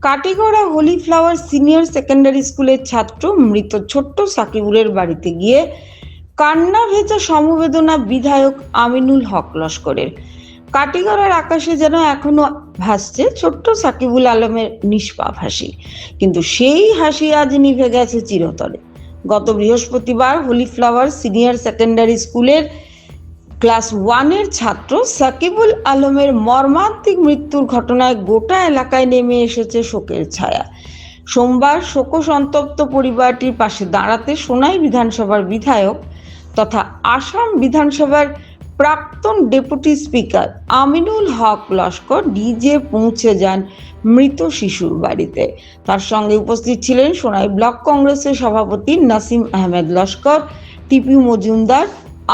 Katigorah holy flower senior secondary স্কুলের ছাত্র মৃত ছোট্ট সাকিবুলের বাড়িতে গিয়ে কান্না ভেজা সমবেদনা বিধায়ক আমিনুল হক লস্করের। কাটিগড়ার আকাশে যেন এখনো ভাসছে ছোট্ট সাকিবুল আলমের নিষ্পাপ হাসি, কিন্তু সেই হাসি আজ নিভে গেছে চিরতরে। গত বৃহস্পতিবার হোলি ফ্লাওয়ার সিনিয়র সেকেন্ডারি স্কুলের ক্লাস 1-এর ছাত্র সাকিবুল আলমের মর্মান্তিক মৃত্যুর ঘটনায় গোটা এলাকায় নেমে এসেছে শোকের ছায়া। সোমবার শোকসন্তপ্ত পরিবারটির পাশে দাঁড়াতে সোনাই বিধানসভার বিধায়ক তথা আসাম বিধানসভার প্রাক্তন ডেপুটি স্পিকার আমিনুল হক লস্কর নিজে পৌঁছে যান মৃত শিশুর বাড়িতে। তার সঙ্গে উপস্থিত ছিলেন সোনাই ব্লক কংগ্রেসের সভাপতি নাসিম আহমেদ লস্কর, টিপি মজুমদার,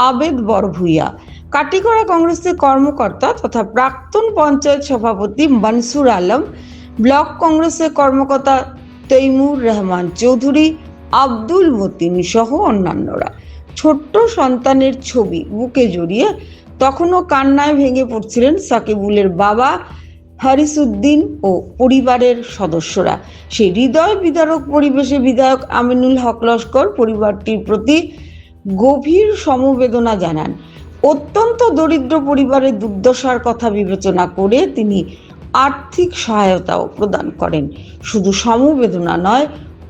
আবেদ বড়ভূইয়া, কাটিগড়া কংগ্রেসের কর্মকর্তা তথা প্রাক্তন পঞ্চায়েত সভাপতি মনসুর আলম, ব্লক কংগ্রেসের কর্মকর্তা তৈমুর রহমান চৌধুরী, আব্দুল মতিন সহ অন্যান্যরা। ছোট্ট সন্তানের ছবি বুকে জড়িয়ে তখনও কান্নায় ভেঙে পড়ছিলেন সাকিবুলের বাবা হারিসউদ্দিন ও পরিবারের সদস্যরা। সেই হৃদয় বিদারক পরিবেশে বিধায়ক আমিনুল হক লস্কর পরিবারটির প্রতি গভীর সমবেদনা জানান। অত্যন্ত দরিদ্র পরিবারের দুর্দশার কথা বিবেচনা করে তিনি আর্থিক সহায়তাও প্রদান করেন। শুধু সমবেদনা নয়,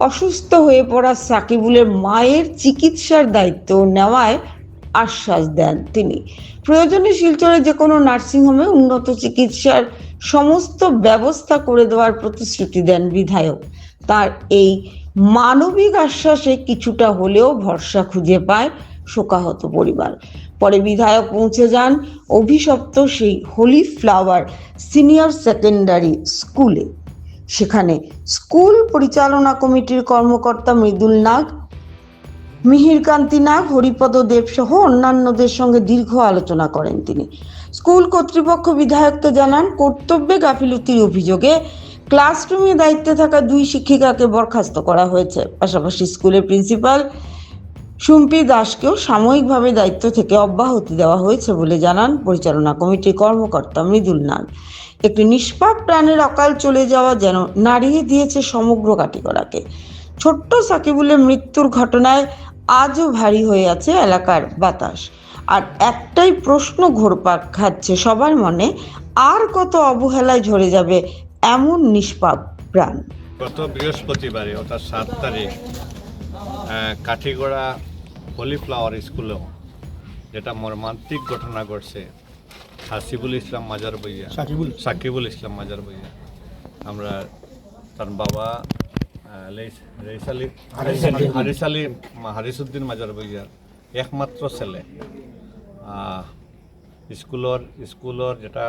অসুস্থ হয়ে পড়া সাকিবুলের মায়ের চিকিৎসার দায়িত্ব নেওয়ায় আশ্বাস দেন তিনি। প্রয়োজনে শিলচরে যে কোনো নার্সিংহোমে উন্নত চিকিৎসার সমস্ত ব্যবস্থা করে দেওয়ার প্রতিশ্রুতি দেন বিধায়ক। তার এই মানবিক আশ্বাসে কিছুটা হলেও ভরসা খুঁজে পায় শোকাহত পরিবার। পরে বিধায়ক পৌঁছে যান অভিশপ্ত সেই হোলি ফ্লাওয়ার সিনিয়র সেকেন্ডারি স্কুলে। সেখানে স্কুল পরিচালনা কমিটির কর্মকর্তা মৃদুল নাগ, মিহিরকান্তি নাগ, হরিপদ দেব সহ অন্যান্যদের সঙ্গে দীর্ঘ আলোচনা করেন তিনি। স্কুল কর্তৃপক্ষ বিধায়ককে জানান কর্তব্যে গাফিলতির অভিযোগে ক্লাসরুমে দায়িত্বে থাকা 2 শিক্ষিকাকে বরখাস্ত করা হয়েছে। পাশাপাশি স্কুলের প্রিন্সিপাল সুম্পি দাসকেও সাময়িকভাবে দায়িত্ব থেকে অব্যাহতি দেওয়া হয়েছে বলে জানান পরিচালনা কমিটির কর্মকর্তা মৃদুল নাগ। একটি নিষ্পাপ প্রাণের অকাল চলে যাওয়া যেন নাড়িয়ে দিয়েছে সমগ্র কাটিগড়াকে। ছোট্ট সাকিবুলের মৃত্যুর ঘটনায় আজও ভারী হয়ে আছে এলাকার বাতাস। আর একটাই প্রশ্ন ঘুরপাক খাচ্ছে সবার মনে, আর কত অবহেলায় ঝরে যাবে এমন নিষ্পাপ প্রাণ। গত বৃহস্পতিবারে অর্থাৎ 7 তারিখ কাঠিগড়া হোলি ফ্লাওয়ার স্কুলেও যেটা মর্মান্তিক ঘটনা ঘটছে, সাকিবুল ইসলাম মাজার বইয়া, সাকিবুল ইসলাম মাজার বইয়া, আমরা তার বাবা হারিসউদ্দিন মাজার বইয়ার একমাত্র ছেলে স্কুলের যেটা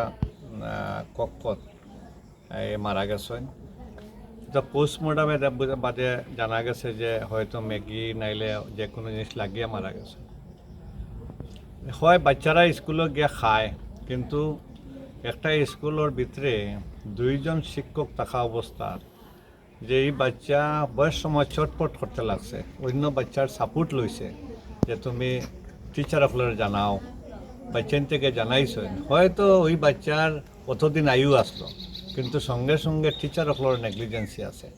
কক্ষত মারা গেছেন। তো পোস্টমর্টমে বাদে জানা গেছে যে হয়তো ম্যাগি নাইলে যে কোনো জিনিস লাগিয়ে মারা গেছে। হয় বাচ্চারা স্কুলে গিয়ে খায়, কিন্তু একটা স্কুলের ভিতরে 2 জন শিক্ষক থাকা অবস্থার যে এই বাচ্চা বয়স সময় ছটপট করতে লাগছে, অন্য বাচ্চার সাপোর্ট লইছে যে তুমি টিচার আপনারা জানাও, বাচ্চান থেকে জানাইছেন, হয়তো ওই বাচ্চার কতদিন আয়ু আসলো, কিন্তু সঙ্গে সঙ্গে টিচার আপনার নেগলিজেন্সি আছে।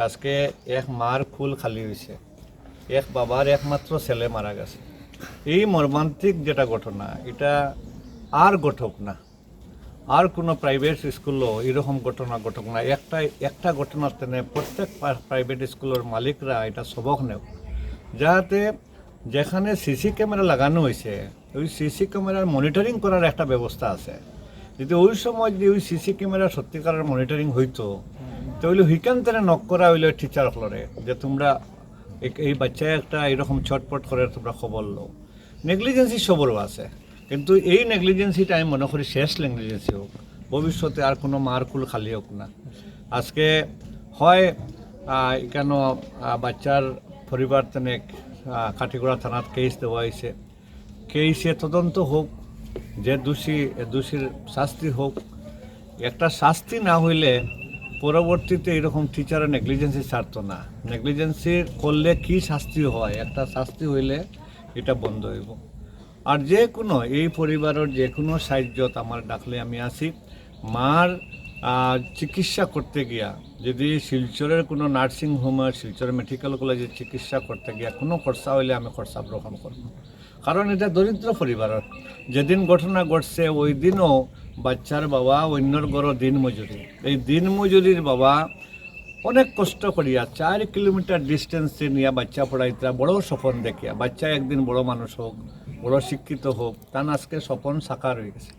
আজকে এক মার ফুল খালি হয়েছে, এক বাবার একমাত্র ছেলে মারা গেছে। এই মর্মান্তিক যেটা ঘটনা, এটা আর ঘটক না, আর কোনো প্রাইভেট স্কুলও এরকম ঘটনা ঘটক না। একটা ঘটনার তেনে প্রত্যেক প্রাইভেট স্কুলের মালিকরা এটা সবক নেও, যাতে যেখানে সিসি ক্যামেরা লাগানো হয়েছে ওই সিসি ক্যামেরার মনিটরিং করার একটা ব্যবস্থা আছে। যদি ওই সময় যদি ওই সিসি ক্যামেরা সত্যিকারের মনিটরিং হইতো, তাহলে ওইখান থেকে নক করা হইলে টিচার ফ্লোরে যে তোমরা এই বাচ্চা একটা এরকম ছটপট করে তোমরা খবর লো। নেগলিজেন্সি সবরও আছে, কিন্তু এই নেগলিজেন্সিটা আমি মনে করি শেষ নেগলিজেন্সি হোক, ভবিষ্যতে আর কোনো মার কুল খালি হোক না। আজকে হয় কেন বাচ্চার পরিবার তেনে কাঠিগড়া থানাত কেস দেওয়া হয়েছে, কেসে তদন্ত হোক, যে দোষীর শাস্তি হোক। একটা শাস্তি না হইলে পরবর্তীতে এরকম টিচারের নেগলিজেন্সি ছাড়তো না। নেগলিজেন্সি করলে কি শাস্তি হয়, একটা শাস্তি হইলে এটা বন্ধ হইব। আর যে কোনো এই পরিবারের যে কোনো সাহায্য আমার ডাকলে আমি আসি। মার চিকিৎসা করতে গিয়া যদি শিলচরের কোনো নার্সিং হোমের শিলচর মেডিকেল কলেজে চিকিৎসা করতে গিয়া কোনো খরচা হইলে আমি খরচা গ্রহণ করব, কারণ এটা দরিদ্র পরিবারের। যেদিন ঘটনা ঘটছে ওই দিনও বাচ্চার বাবা অন্যর গড় দিন মজুরি, এই দিন মজুরির বাবা অনেক কষ্ট করিয়া 4 কিলোমিটার ডিস্টেন্সে নিয়ে বাচ্চা পড়াইতে বড় স্বপ্ন দেখিয়া বাচ্চা একদিন বড় মানুষ হোক, বড় শিক্ষিত হোক, তার আজকে স্বপ্ন সাকার হয়ে গেছে,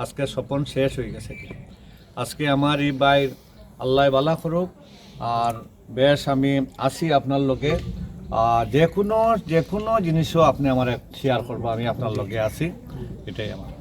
আজকে স্বপ্ন শেষ হয়ে গেছে। আজকে আমার এই বাইর আল্লাহ বালা করুক। আর বেশ আমি আসি আপনার লগে, যে কোনো জিনিসও আপনি আমার শেয়ার করবো, আমি আপনার লগে আসি, এটাই আমার।